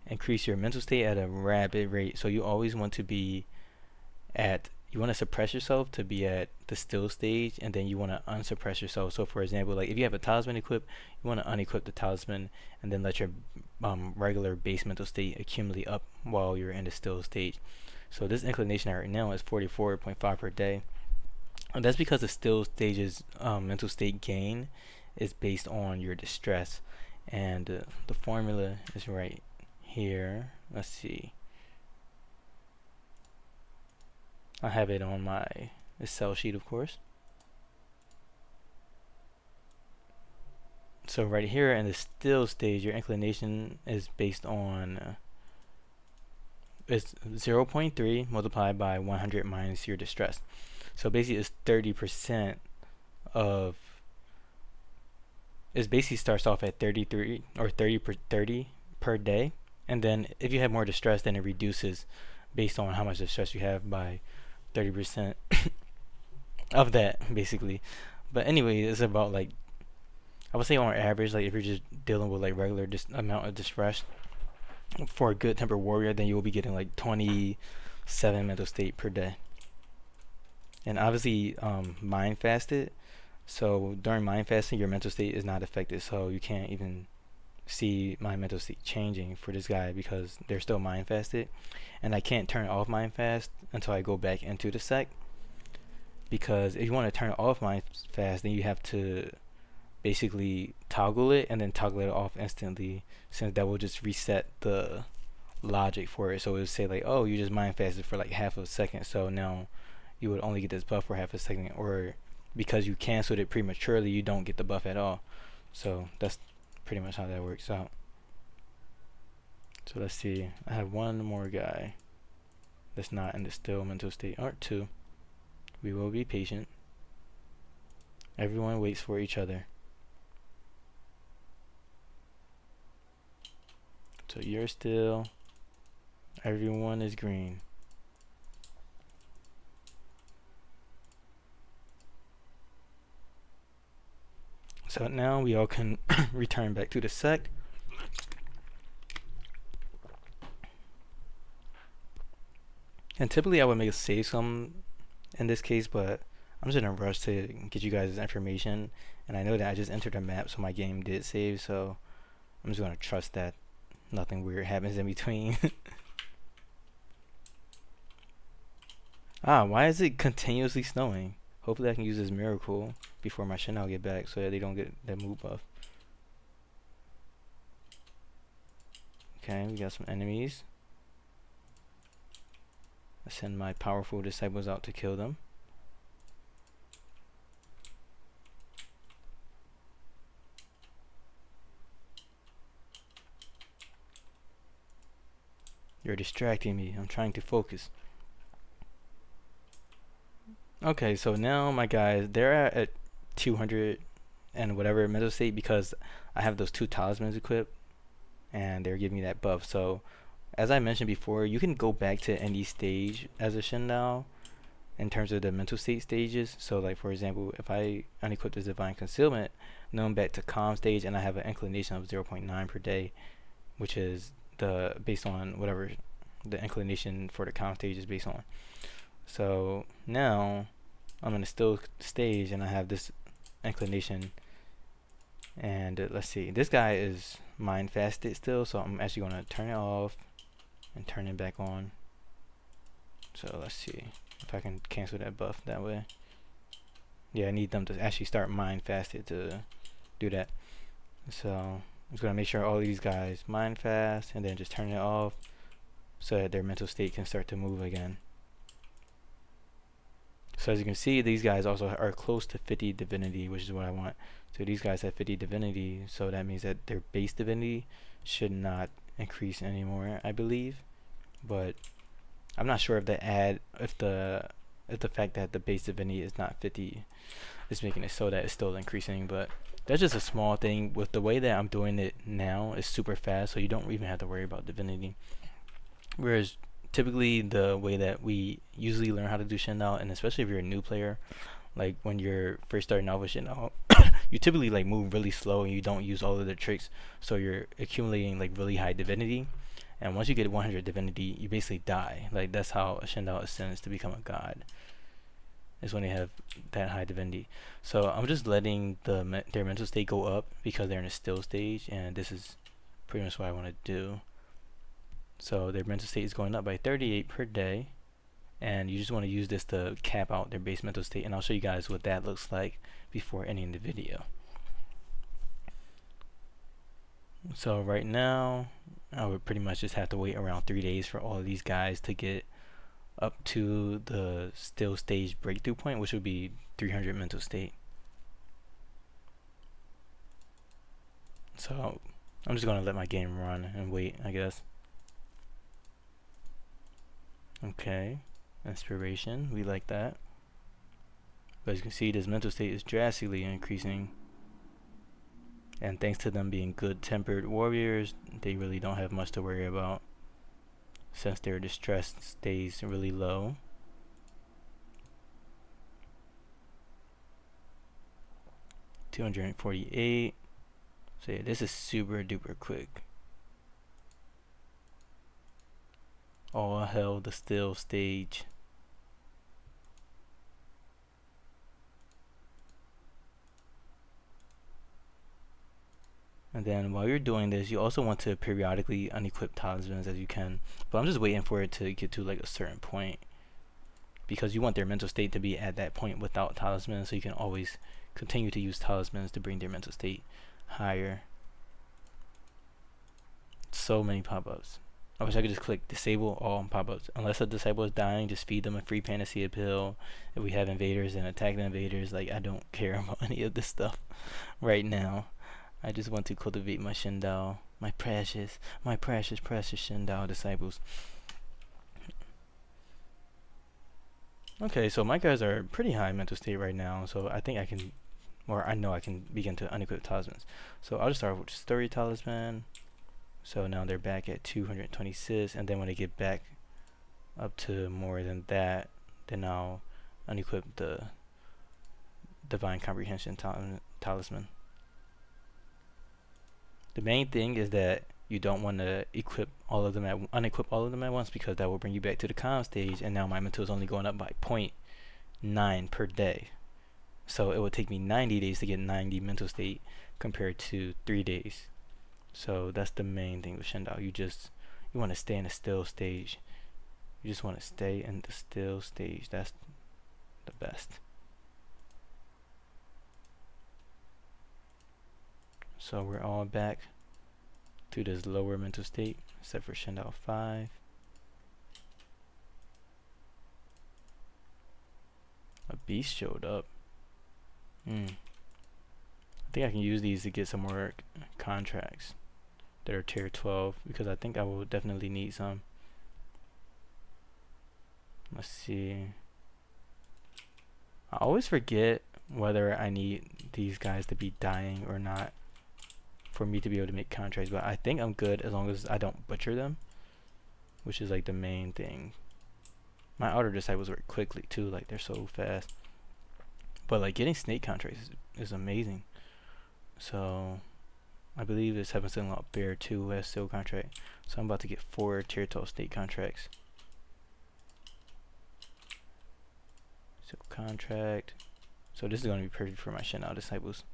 increase your mental state at a rapid rate. So you always want to be at, you want to suppress yourself to be at the still stage, and then you want to unsuppress yourself. So for example, like if you have a talisman equipped, you want to unequip the talisman and then let your regular base mental state accumulate up while you're in the still stage. So this inclination right now is 44.5 per day. And that's because the still stage's mental state gain is based on your distress. And the formula is right here. Let's see. I have it on my Excel sheet, of course. So right here in the still stage, your inclination is based on it's 0.3 multiplied by 100 minus your distress. So basically, it's 30% of. It basically starts off at 33 or 30 per day, and then if you have more distress, then it reduces based on how much distress you have by 30% of that, basically. But anyway, it's about like, I would say on average, like if you're just dealing with like regular amount of distress for a good tempered warrior, then you will be getting like 27 mental state per day. And obviously, mind fasted. So during mind fasting, your mental state is not affected, so you can't even see my mental state changing for this guy because they're still mind fasted, and I can't turn off mind fast until I go back into the sect. Because if you want to turn it off mind fast, then you have to basically toggle it and then toggle it off instantly, since that will just reset the logic for it. So it would say like, oh, you just mind fasted for like half a second, so now you would only get this buff for half a second, or because you canceled it prematurely, you don't get the buff at all. So that's pretty much how that works out. So let's see, I have one more guy that's not in the still mental state, or two. We will be patient. Everyone waits for each other. So you're still, everyone is green. So now we all can return back to the sect. And typically I would make a save some in this case, but I'm just in a rush to get you guys this information. And I know that I just entered a map, so my game did save, so I'm just going to trust that nothing weird happens in between. Why is it continuously snowing? Hopefully I can use this miracle before my Shendao get back so that they don't get that mood buff. Okay, we got some enemies. I send my powerful disciples out to kill them. You're distracting me. I'm trying to focus. Okay, so now my guys, they're at 200 and whatever mental state because I have those two talismans equipped and they're giving me that buff. So as I mentioned before, you can go back to any stage as a Shendao in terms of the mental state stages. So like for example, if I unequip this divine concealment, now I'm back to calm stage and I have an inclination of 0.9 per day, which is the based on whatever the inclination for the calm stage is based on. So now I'm in a still stage and I have this inclination, and let's see, this guy is mind fasted still, so I'm actually going to turn it off and turn it back on. So let's see if I can cancel that buff that way. Yeah, I need them to actually start mind fasted to do that. So I'm just gonna make sure all these guys mind fast and then just turn it off so that their mental state can start to move again. So as you can see, these guys also are close to 50 divinity, which is what I want. So these guys have 50 divinity, so that means that their base divinity should not increase anymore, I believe. But I'm not sure if the fact that the base divinity is not 50 is making it so that it's still increasing. But that's just a small thing. With the way that I'm doing it now, it's super fast, so you don't even have to worry about divinity. Whereas typically the way that we usually learn how to do Shendao, and especially if you're a new player, like when you're first starting out with Shendao, you typically like move really slow and you don't use all of the tricks, so you're accumulating like really high divinity. And once you get 100 divinity, you basically die. Like that's how a Shendao ascends to become a god. Is when they have that high divinity. So I'm just letting their mental state go up because they're in a still stage, and this is pretty much what I want to do. So their mental state is going up by 38 per day, and you just want to use this to cap out their base mental state, and I'll show you guys what that looks like before ending the video. So right now I would pretty much just have to wait around 3 days for all of these guys to get up to the still stage breakthrough point, which would be 300 mental state. So I'm just going to let my game run and wait, I guess. Okay, inspiration, we like that. But as you can see, this mental state is drastically increasing. And thanks to them being good tempered warriors, they really don't have much to worry about, since their distress stays really low. $248. So yeah, this is super duper quick. All hell the still stage. And then while you're doing this, you also want to periodically unequip talismans as you can. But I'm just waiting for it to get to like a certain point, because you want their mental state to be at that point without talismans, so you can always continue to use talismans to bring their mental state higher. So many pop-ups. I wish I could just click disable all pop-ups. Unless a disciple is dying, just feed them a free panacea pill. If we have invaders, and attack the invaders. Like, I don't care about any of this stuff right now. I just want to cultivate my Shendao, my precious Shendao disciples. Okay, so my guys are pretty high mental state right now, so I think I can, or I know I can begin to unequip talismans. So I'll just start with story talisman. So now they're back at 226, and then when they get back up to more than that, then I'll unequip the Divine Comprehension talisman. The main thing is that you don't want to unequip all of them at once, because that will bring you back to the calm stage, and now my mental is only going up by 0.9 per day. So it would take me 90 days to get 90 mental state compared to 3 days. So that's the main thing with Shendao. You want to stay in a still stage. You just want to stay in the still stage. That's the best. So we're all back to this lower mental state, except for Shendao 5. A beast showed up. I think I can use these to get some more contracts that are tier 12, because I think I will definitely need some. Let's see. I always forget whether I need these guys to be dying or not for me to be able to make contracts, but I think I'm good as long as I don't butcher them, which is like the main thing. My outer disciples work quickly too, like they're so fast. But like getting snake contracts is amazing. So I believe it's Heaven Sent Lot Bear 2 has still contract. So I'm about to get 4 tier 12 state contracts. So contract. So this is going to be perfect for my Shendaos disciples.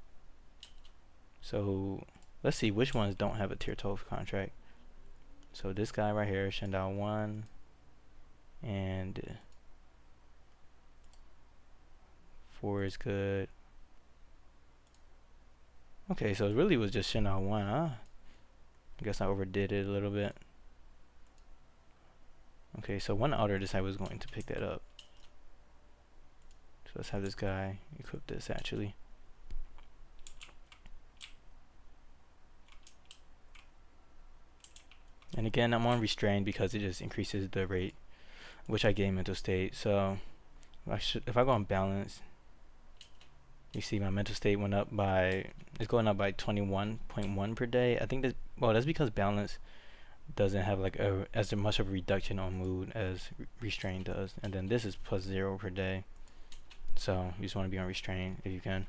So let's see which ones don't have a tier 12 contract. So this guy right here, Shendao 1, and 4 is good. Okay, so it really was just Shendao 1, huh? I guess I overdid it a little bit. Okay, so one outer decided was going to pick that up. So let's have this guy equip this actually. And again, I'm on Restrain because it just increases the rate which I gain mental state. So if I go on balance, you see my mental state went up by, it's going up by 21.1 per day. I think that's because balance doesn't have like as much of a reduction on mood as Restrain does. And then this is +0 per day. So you just want to be on Restrain if you can.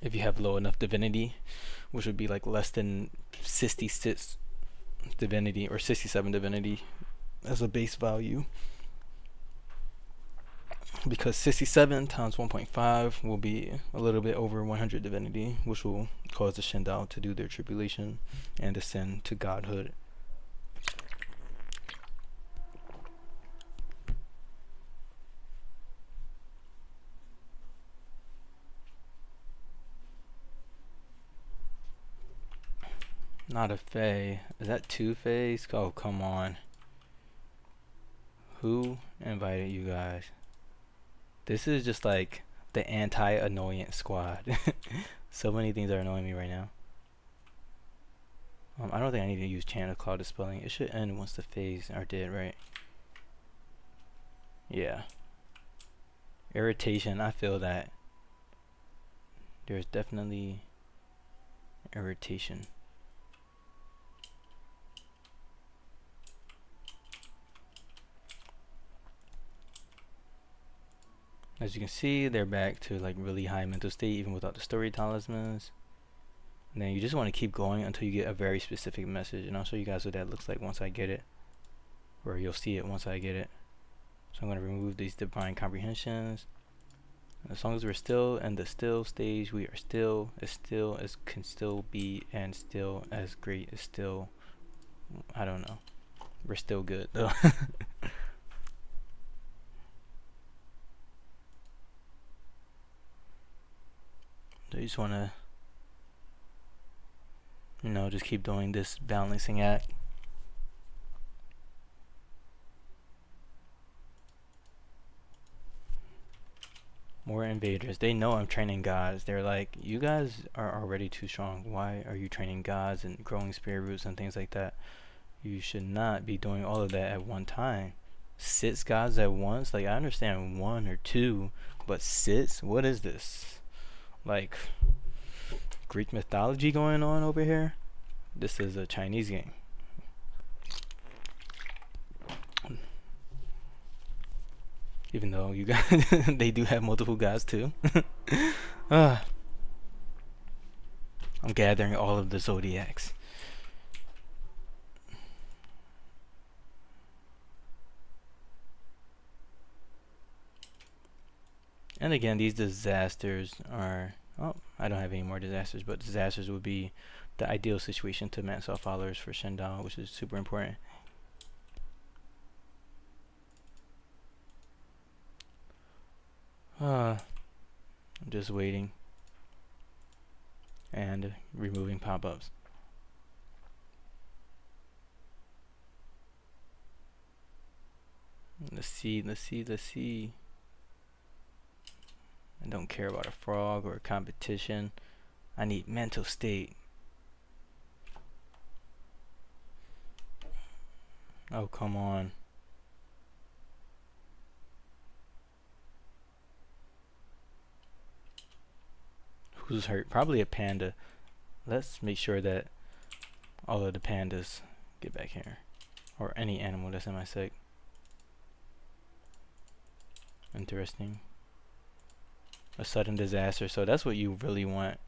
If you have low enough divinity, which would be like less than 66 divinity or 67 divinity as a base value, because 67 times 1.5 will be a little bit over 100 divinity, which will cause the Shendao to do their tribulation and ascend to godhood. Not a Fae. Is that 2 Faes? Oh, come on. Who invited you guys? This is just like the anti-annoyance squad. So many things are annoying me right now. I don't think I need to use chant of cloud dispelling. It should end once the phase are dead, right? Yeah. Irritation, I feel that. There's definitely irritation. As you can see, they're back to like really high mental state even without the story talismans. And then you just want to keep going until you get a very specific message, and I'll show you guys what that looks like once I get it, or you'll see it once I get it. So I'm going to remove these divine comprehensions. As long as we're still in the still stage, we are still as can still be, and still as great as still, I don't know. We're still good though. So you just want to, just keep doing this balancing act. More invaders. They know I'm training gods. They're like, you guys are already too strong. Why are you training gods and growing spirit roots and things like that? You should not be doing all of that at one time. 6 gods at once? Like, I understand 1 or 2, but 6? What is this? Like, Greek mythology going on over here? This is a Chinese game. Even though you guys, they do have multiple gods too. I'm gathering all of the zodiacs. And again, these disasters are, oh, I don't have any more disasters, but disasters would be the ideal situation to max out followers for Shendao, which is super important. I'm just waiting and removing pop-ups. Let's see. I don't care about a frog or a competition. I need mental state. Oh, come on. Who's hurt? Probably a panda. Let's make sure that all of the pandas get back here. Or any animal that's in my sect. Interesting. A sudden disaster. So that's what you really want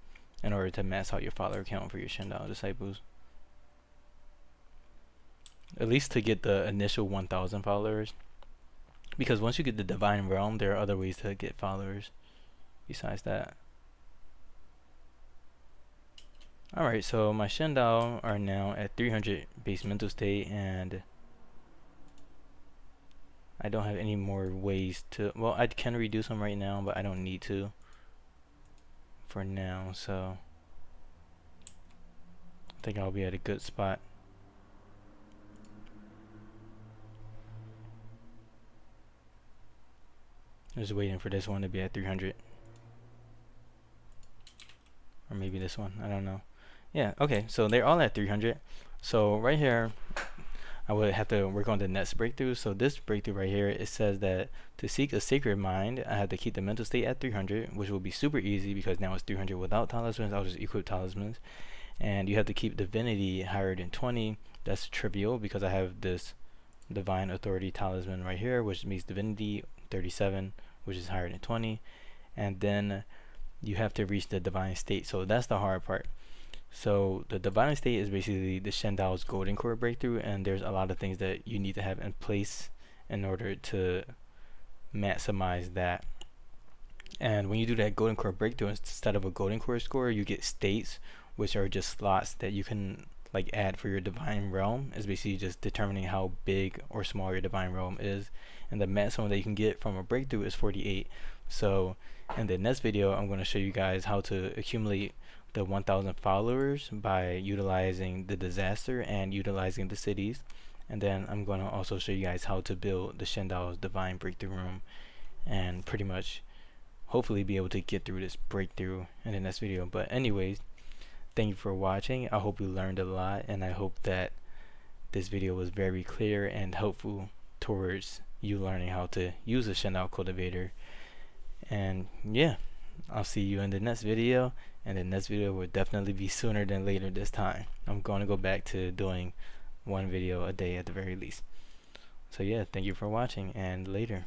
in order to max out your follower count for your Shendao disciples. At least to get the initial 1,000 followers. Because once you get the Divine Realm, there are other ways to get followers besides that. Alright, so my Shendao are now at 300 base mental state, and I don't have any more ways to, well, I can reduce them right now, but I don't need to. for now, so I think I'll be at a good spot. Just waiting for this one to be at 300. Or maybe this one, I don't know. Yeah, okay, so they're all at 300. So right here, I would have to work on the next breakthrough. So this breakthrough right here, it says that to seek a sacred mind, I have to keep the mental state at 300, which will be super easy because now it's 300 without talismans. I'll just equip talismans. And you have to keep divinity higher than 20. That's trivial because I have this Divine Authority Talisman right here, which means divinity 37, which is higher than 20. And then you have to reach the divine state. So that's the hard part. So the divine state is basically the Shendao's golden core breakthrough, and there's a lot of things that you need to have in place in order to maximize that. And when you do that golden core breakthrough, instead of a golden core score, you get states, which are just slots that you can like add for your divine realm. It's basically just determining how big or small your divine realm is, and the maximum that you can get from a breakthrough is 48. So in the next video, I'm going to show you guys how to accumulate the 1000 followers by utilizing the disaster and utilizing the cities. And then I'm going to also show you guys how to build the Shendao's divine breakthrough room, and pretty much hopefully be able to get through this breakthrough in the next video. But anyways, thank you for watching. I hope you learned a lot, and I hope that this video was very clear and helpful towards you learning how to use a Shendao cultivator. And yeah, I'll see you in the next video, and the next video will definitely be sooner than later this time. I'm going to go back to doing one video a day at the very least. So yeah, thank you for watching, and later.